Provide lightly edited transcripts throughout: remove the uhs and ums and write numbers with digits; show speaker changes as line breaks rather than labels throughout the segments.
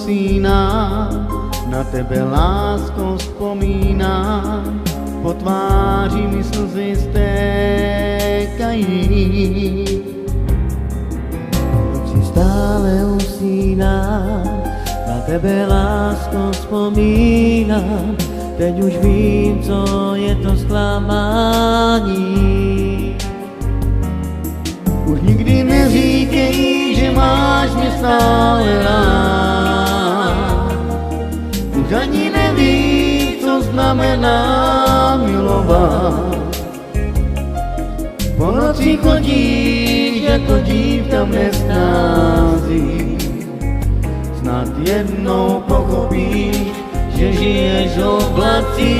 usínám, na tebe lásko vzpomínám, po tváři mi slzy stékají.
Noci stále usínám, na tebe lásko vzpomínám, teď už vím, co je to zklamání.
Už nikdy neříkej, že máš mě stále rád. Už ani nevím, co znamená milovat. Po noci chodíš jako dívka v nestází. Snad jednou pochopíš, že žiješ v oblacích.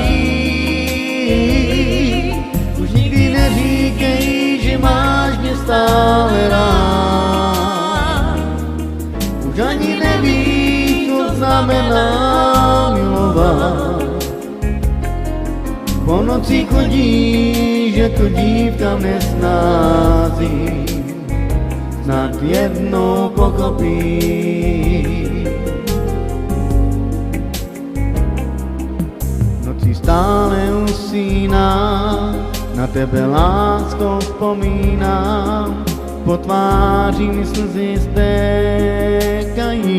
Už nikdy neříkej, že máš mě stále rád. Už ani nevíš, co znamená milovat. Po noci chodíš jako dívka v nesnází. Snad jednou pochopíš. Noci stále usínám, na tebe lásko vzpomínám, po tváři mi slzy stékají.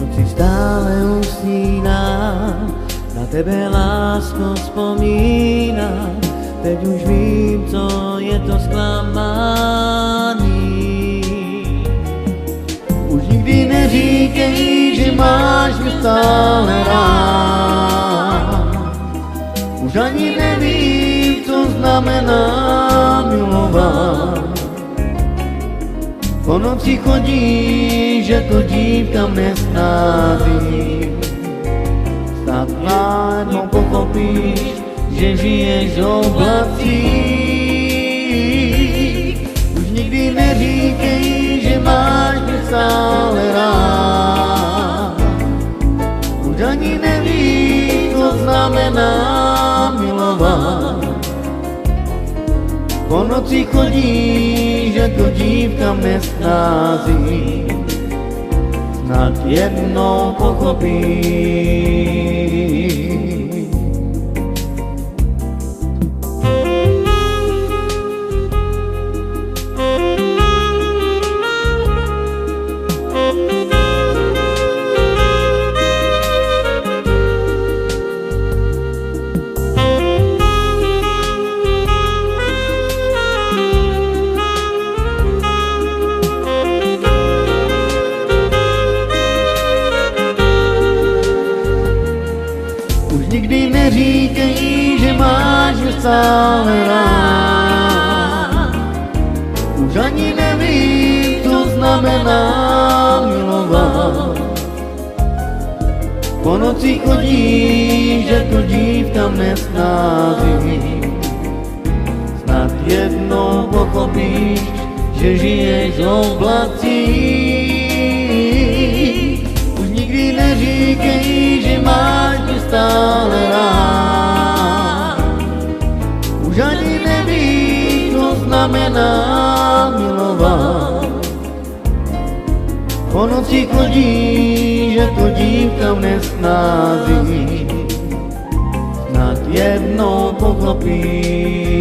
Noci stále usínám, na tebe lásko vzpomínám, teď už vím, co je to zklamání.
Už nikdy neříkej, že máš mě stále rád. Už ani nevím, co znamená milovat. Po noci chodíš jako dívka v nestází. Snad jednou pochopíš, že žiješ v oblacích. Už nikdy neříkej, že máš mě stále rád. Už ani nevíš, co znamená milovat. Po noci chodíš jako dívka v nestází. Snad jednou pochopíš. Nikdy neříkej, že máš mě stále rád. Už ani nevím, co znamená milovat. Po noci chodíš jako dívka v nesnází. Snad jednou pochopíš, že žiješ v oblacích. Už nikdy neříkej, že máš mě stále rád. Už ani nevíš, co znamená milovat. Po noci chodíš jako dívka v nesnází. Snad jednou pochopíš.